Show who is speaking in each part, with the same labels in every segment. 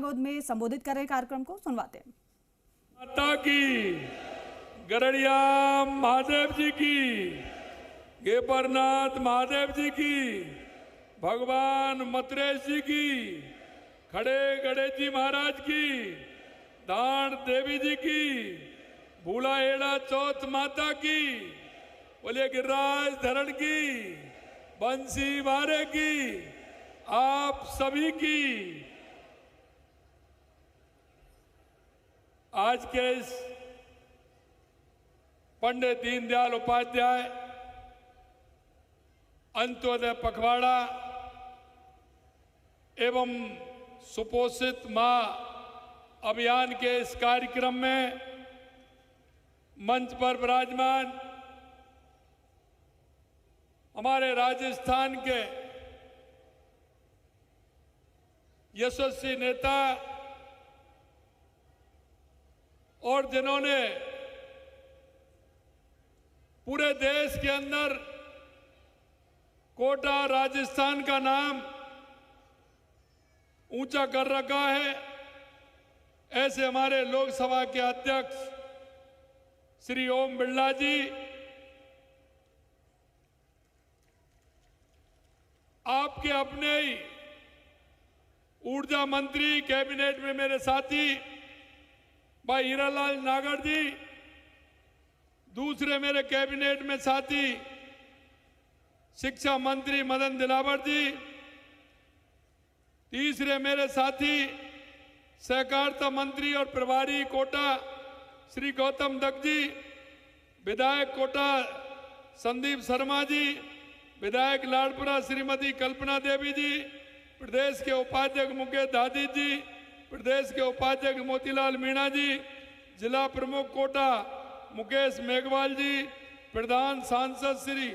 Speaker 1: नागौद में संबोधित कर रहे कार्यक्रम को सुनवाते हैं।
Speaker 2: माता की, गरड़िया महादेव जी की, गेपरनाथ महादेव जी की, भगवान मथुरेश जी की, खड़े गणेश जी महाराज की, दान देवी जी की, भूला एड़ा चौथ माता की, बोले गिरिराज धरण की, बंसी वारे की, आप सभी की। आज के इस पंडित दीनदयाल उपाध्याय अंत्योदय पखवाड़ा एवं सुपोषित मां अभियान के इस कार्यक्रम में मंच पर विराजमान हमारे राजस्थान के यशस्वी नेता और जिन्होंने पूरे देश के अंदर कोटा राजस्थान का नाम ऊंचा कर रखा है, ऐसे हमारे लोकसभा के अध्यक्ष श्री ओम बिरला जी, आपके अपने ही ऊर्जा मंत्री कैबिनेट में मेरे साथी भाई हीरालाल नागर जी, दूसरे मेरे कैबिनेट में साथी शिक्षा मंत्री मदन दिलावर जी, तीसरे मेरे साथी सहकारिता मंत्री और प्रभारी कोटा श्री गौतम दत्त जी, विधायक कोटा संदीप शर्मा जी, विधायक लाडपुरा श्रीमती कल्पना देवी जी, प्रदेश के उपाध्यक्ष मुकेश दादी जी, प्रदेश के उपाध्यक्ष मोतीलाल मीणा जी, जिला प्रमुख कोटा मुकेश मेघवाल जी, प्रधान सांसद श्री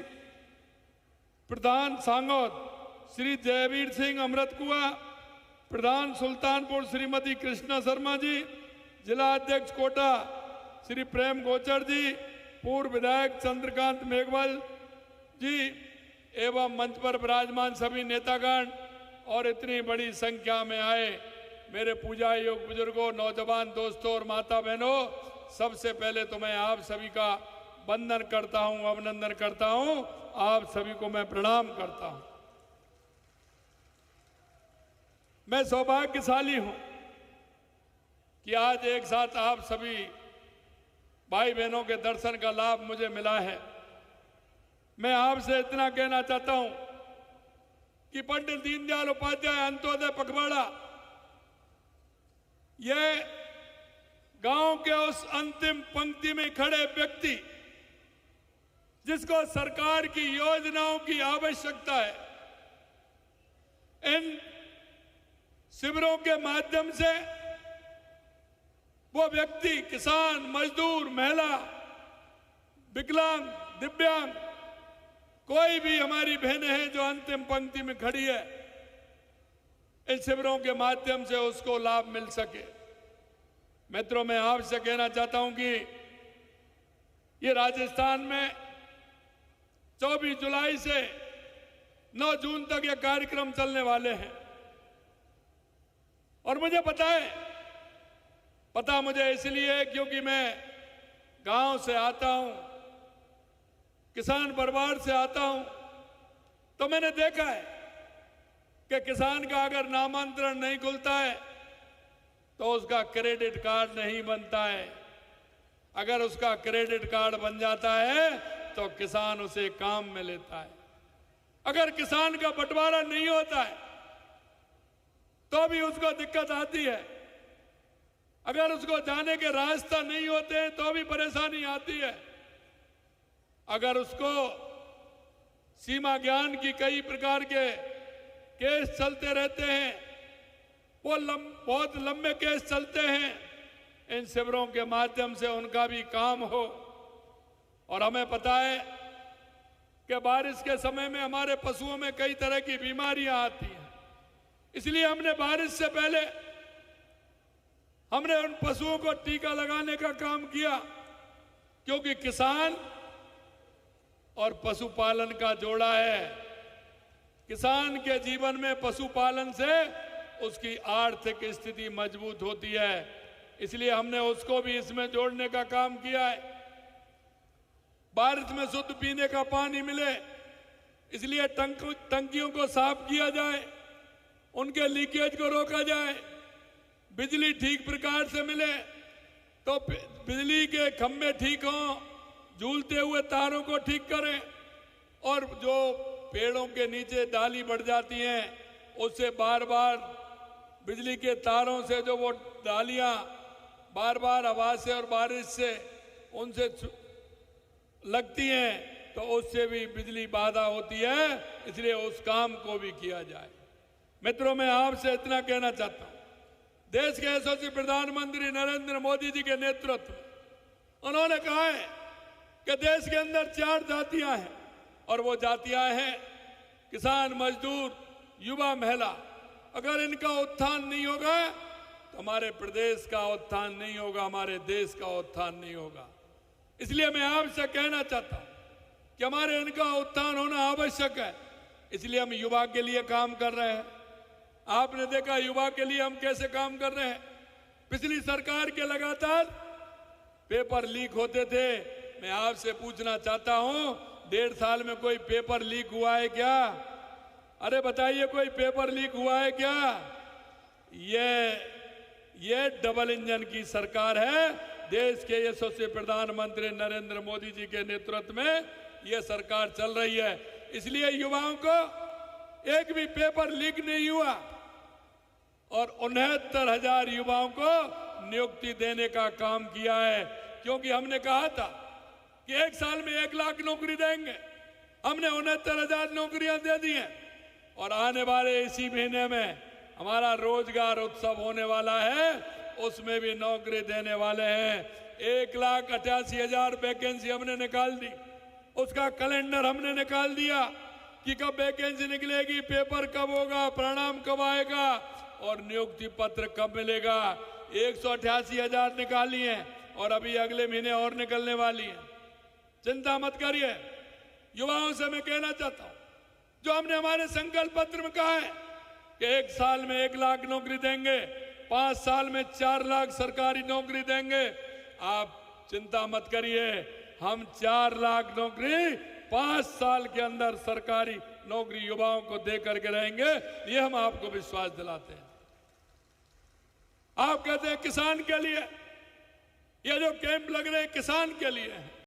Speaker 2: प्रधान सांगोद श्री जयवीर सिंह अमृत कुआ, प्रधान सुल्तानपुर श्रीमती कृष्णा शर्मा जी, जिला अध्यक्ष कोटा श्री प्रेम गोचर जी, पूर्व विधायक चंद्रकांत मेघवाल जी एवं मंच पर विराजमान सभी नेतागण और इतनी बड़ी संख्या में आए मेरे पूजा योग बुजुर्गों, नौजवान दोस्तों और माता बहनों, सबसे पहले तो मैं आप सभी का वंदन करता हूं, अभिनंदन करता हूं, आप सभी को मैं प्रणाम करता हूं। मैं सौभाग्यशाली हूं कि आज एक साथ आप सभी भाई बहनों के दर्शन का लाभ मुझे मिला है। मैं आपसे इतना कहना चाहता हूं कि पंडित दीनदयाल उपाध्याय अंत्योदय पखवाड़ा यह गांव के उस अंतिम पंक्ति में खड़े व्यक्ति जिसको सरकार की योजनाओं की आवश्यकता है, इन शिविरों के माध्यम से वो व्यक्ति किसान, मजदूर, महिला, विकलांग, दिव्यांग, कोई भी हमारी बहनें हैं जो अंतिम पंक्ति में खड़ी है, इन शिविरों के माध्यम से उसको लाभ मिल सके। मित्रों, मैं आपसे कहना चाहता हूं कि ये राजस्थान में 24 जुलाई से 9 जून तक ये कार्यक्रम चलने वाले हैं और मुझे पता मुझे इसलिए क्योंकि मैं गांव से आता हूं, किसान परिवार से आता हूं, तो मैंने देखा है कि किसान का अगर नामांतरण नहीं खुलता है तो उसका क्रेडिट कार्ड नहीं बनता है। अगर उसका क्रेडिट कार्ड बन जाता है तो किसान उसे काम में लेता है। अगर किसान का बंटवारा नहीं होता है तो भी उसको दिक्कत आती है। अगर उसको जाने के रास्ता नहीं होते हैं तो भी परेशानी आती है। अगर उसको सीमा ज्ञान की कई प्रकार के केस चलते रहते हैं, वो बहुत लंबे केस चलते हैं, इन शिविरों के माध्यम से उनका भी काम हो। और हमें पता है कि बारिश के समय में हमारे पशुओं में कई तरह की बीमारियां आती हैं, इसलिए हमने बारिश से पहले हमने उन पशुओं को टीका लगाने का काम किया, क्योंकि किसान और पशुपालन का जोड़ा है। किसान के जीवन में पशुपालन से उसकी आर्थिक स्थिति मजबूत होती है। इसलिए हमने उसको भी इसमें जोड़ने का काम किया है। बारिश में शुद्ध पीने का पानी मिले, इसलिए टंकियों को साफ किया जाए, उनके लीकेज को रोका जाए, बिजली ठीक प्रकार से मिले तो बिजली के खंभे ठीक हों, झूलते हुए तारों को ठीक करें, और जो पेड़ों के नीचे डाली बढ़ जाती हैं उससे बार बार बिजली के तारों से जो वो डालियां बार बार हवा से और बारिश से उनसे लगती हैं तो उससे भी बिजली बाधा होती है। इसलिए उस काम को भी किया जाए। मित्रों, मैं आपसे इतना कहना चाहता हूं, देश के यशस्वी प्रधानमंत्री नरेंद्र मोदी जी के नेतृत्व में उन्होंने कहा है कि देश के अंदर 4 जातियां हैं, और वो जातियां हैं किसान, मजदूर, युवा, महिला। अगर इनका उत्थान नहीं होगा तो हमारे प्रदेश का उत्थान नहीं होगा, हमारे देश का उत्थान नहीं होगा। इसलिए मैं आपसे कहना चाहता हूं कि हमारे इनका उत्थान होना आवश्यक है। इसलिए हम युवा के लिए काम कर रहे हैं। आपने देखा युवा के लिए हम कैसे काम कर रहे हैं। पिछली सरकार के लगातार पेपर लीक होते थे। मैं आपसे पूछना चाहता हूं, 1.5 साल में कोई पेपर लीक हुआ है क्या? अरे बताइए, कोई पेपर लीक हुआ है क्या? ये डबल इंजन की सरकार है। देश के यशस्वी प्रधानमंत्री नरेंद्र मोदी जी के नेतृत्व में ये सरकार चल रही है। इसलिए युवाओं को एक भी पेपर लीक नहीं हुआ, और 69,000 युवाओं को नियुक्ति देने का काम किया है। क्योंकि हमने कहा था कि 1 साल में 1 लाख नौकरी देंगे। हमने 69,000 नौकरियां दे दी हैं, और आने वाले इसी महीने में हमारा रोजगार उत्सव होने वाला है, उसमें भी नौकरी देने वाले हैं। 1,88,000 वैकेंसी हमने निकाल दी। उसका कैलेंडर हमने निकाल दिया कि कब वैकेंसी निकलेगी, पेपर कब होगा, परिणाम कब आएगा और नियुक्ति पत्र कब मिलेगा। 188,000 निकाली हैं, और अभी अगले महीने और निकलने वाली हैं। चिंता मत करिए। युवाओं से मैं कहना चाहता हूं, जो हमने हमारे संकल्प पत्र में कहा है कि 1 साल में 1 लाख नौकरी देंगे, 5 साल में 4 लाख सरकारी नौकरी देंगे। आप चिंता मत करिए, हम 4 लाख नौकरी 5 साल के अंदर सरकारी नौकरी युवाओं को दे करके रहेंगे। ये हम आपको विश्वास दिलाते हैं। आप कहते हैं किसान के लिए, ये जो कैंप लग रहे हैं किसान के लिए हैं।